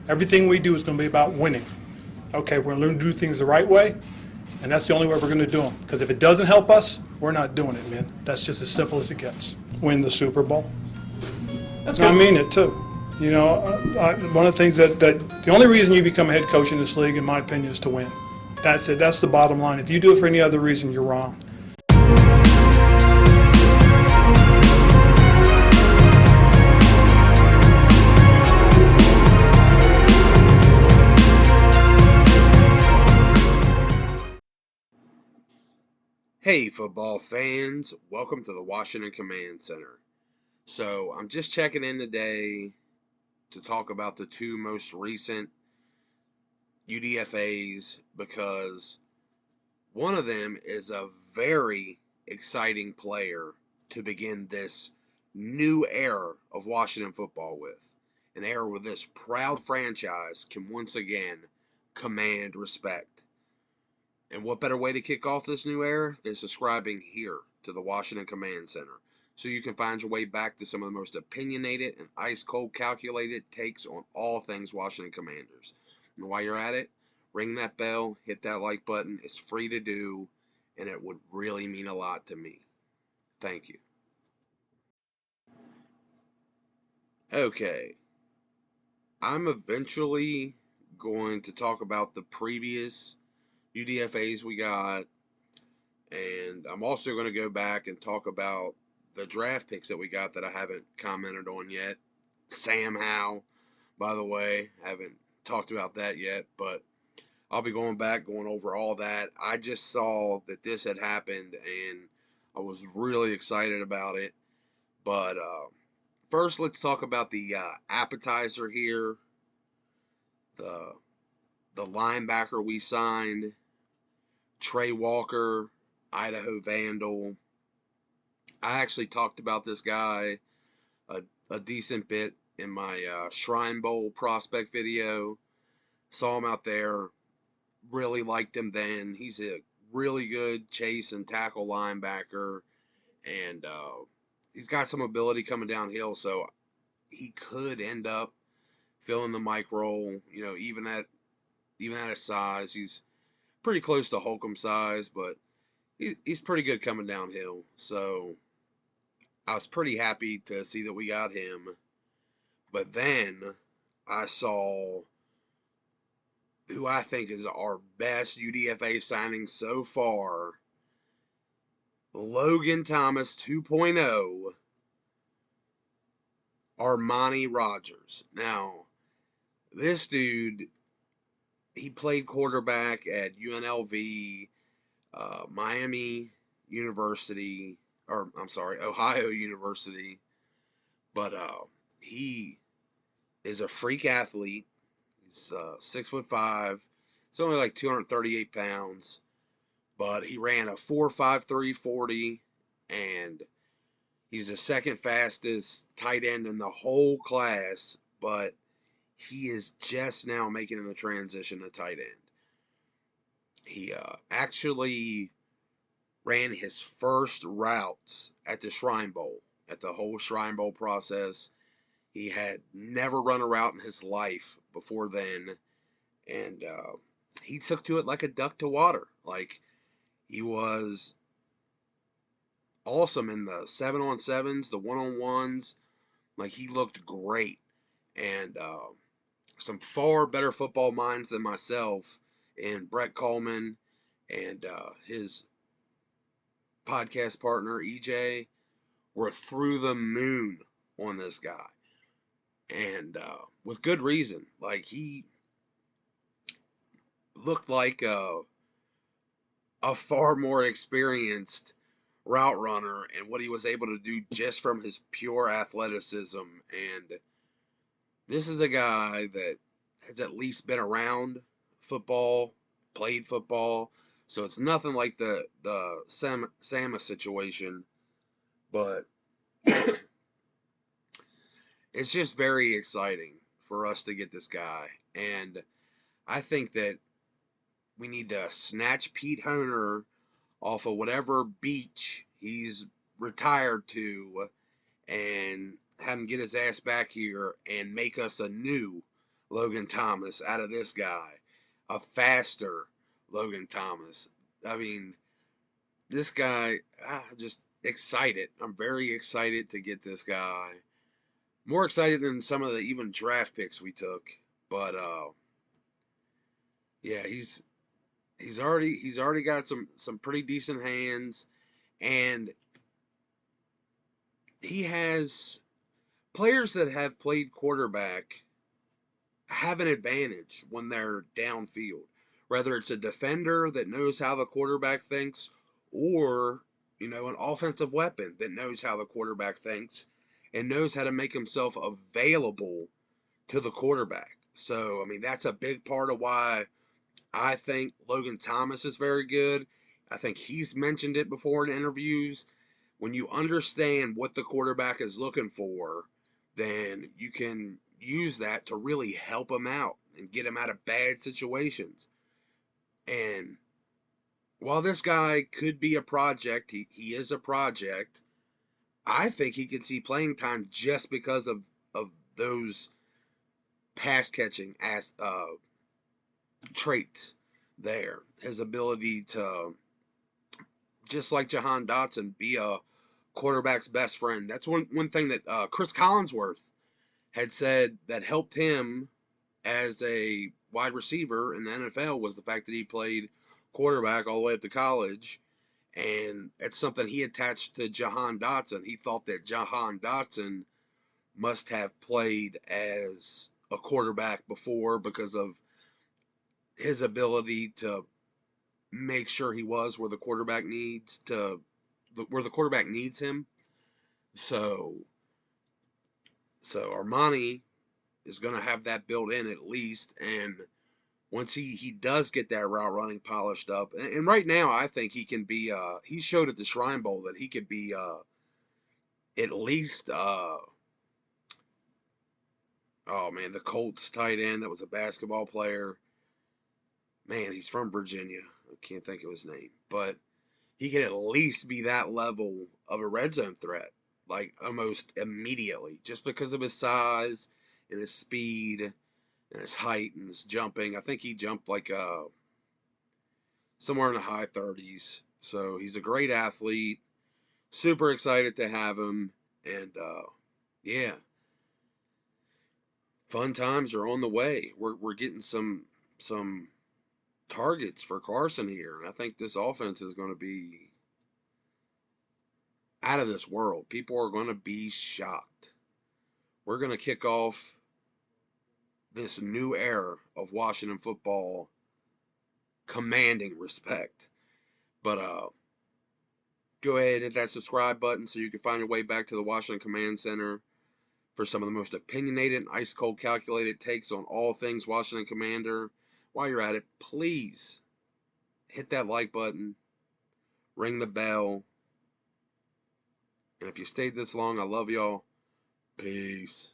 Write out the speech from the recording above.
Everything we do is going to be about winning. Okay, we're going to learn to do things the right way, and that's the only way we're going to do them. Because if it doesn't help us, we're not doing it, man. That's just as simple as it gets. Win the Super Bowl. That's I good. mean it too. You know, one of the things that the only reason you become a head coach in this league, in my opinion, is to win. That's it. That's the bottom line. If you do it for any other reason, you're wrong. Hey, football fans, welcome to the Washington Command Center. So, I'm just checking in today to talk about the two most recent UDFAs because one of them is a very exciting player to begin this new era of Washington football with. An era where this proud franchise can once again command respect. And what better way to kick off this new era than subscribing here to the Washington Command Center so you can find your way back to some of the most opinionated and ice-cold calculated takes on all things Washington Commanders. And while you're at it, ring that bell, hit that like button. It's free to do, and it would really mean a lot to me. Thank you. Okay, I'm eventually going to talk about the previous UDFAs we got. And I'm also going to go back and talk about the draft picks that we got that I haven't commented on yet. Sam Howell, by the way, I haven't talked about that yet, but I'll be going back, going over all that. I just saw that this had happened, and I was really excited about it. But first, let's talk about the appetizer here. The the linebacker we signed, Trey Walker, Idaho Vandal. I actually talked about this guy a decent bit in my Shrine Bowl prospect video. Saw him out there. Really liked him then. He's a really good chase and tackle linebacker. And he's got some ability coming downhill. So he could end up filling the Mike role. You know, even at his size. He's pretty close to Holcomb size. But he's pretty good coming downhill. So I was pretty happy to see that we got him. But then I saw who I think is our best UDFA signing so far, Logan Thomas 2.0, Armani Rogers. Now, this dude, he played quarterback at UNLV, Miami University, or I'm sorry, Ohio University. But he is a freak athlete. He's 6'5". He's only like 238 pounds, but he ran a 4.53 40, and he's the second fastest tight end in the whole class. But he is just now making the transition to tight end. He actually ran his first routes at the Shrine Bowl, at the whole Shrine Bowl process. He had never run a route in his life before then, and he took to it like a duck to water. Like, he was awesome in the 7-on-7s, the 1-on-1s. Like, he looked great. And some far better football minds than myself and Brett Coleman and his podcast partner, EJ, were through the moon on this guy. And with good reason. Like, he looked like a far more experienced route runner and what he was able to do just from his pure athleticism. And this is a guy that has at least been around football, played football. So it's nothing like the Sama situation, but it's just very exciting for us to get this guy. And I think that we need to snatch Pete Hoener off of whatever beach he's retired to and have him get his ass back here and make us a new Logan Thomas out of this guy, a faster Logan Thomas. I mean, this guy, I'm just excited. I'm very excited to get this guy. More excited than some of the even draft picks we took. But yeah, he's already got some pretty decent hands, and he has players that have played quarterback have an advantage when they're downfield. Whether it's a defender that knows how the quarterback thinks, or an offensive weapon that knows how the quarterback thinks and knows how to make himself available to the quarterback. So, I mean, that's a big part of why I think Logan Thomas is very good. I think he's mentioned it before in interviews. When you understand what the quarterback is looking for, then you can use that to really help him out and get him out of bad situations. And while this guy could be a project, he is a project. I think he could see playing time just because of those pass catching as traits there. His ability to, just like Jahan Dotson, be a quarterback's best friend. That's one thing that Chris Collinsworth had said that helped him as a wide receiver in the NFL was the fact that he played quarterback all the way up to college. And it's something he attached to Jahan Dotson. He thought that Jahan Dotson must have played as a quarterback before because of his ability to make sure he was where the quarterback needs him. So Armani is going to have that built in at least, and once he does get that route running polished up, and right now I think he can be. He showed at the Shrine Bowl that he could be at least. Oh man, the Colts tight end that was a basketball player. Man, he's from Virginia. I can't think of his name, but he could at least be that level of a red zone threat, like almost immediately, just because of his size and his speed and his height and his jumping. I think he jumped like somewhere in the high 30s. So he's a great athlete. Super excited to have him, and yeah, fun times are on the way. We're getting some targets for Carson here, and I think this offense is going to be out of this world. People are going to be shocked. We're going to kick off this new era of Washington football commanding respect. But go ahead and hit that subscribe button so you can find your way back to the Washington Command Center for some of the most opinionated and ice cold calculated takes on all things Washington Commander. While you're at it, please hit that like button, ring the bell, and if you stayed this long, I love y'all. Peace.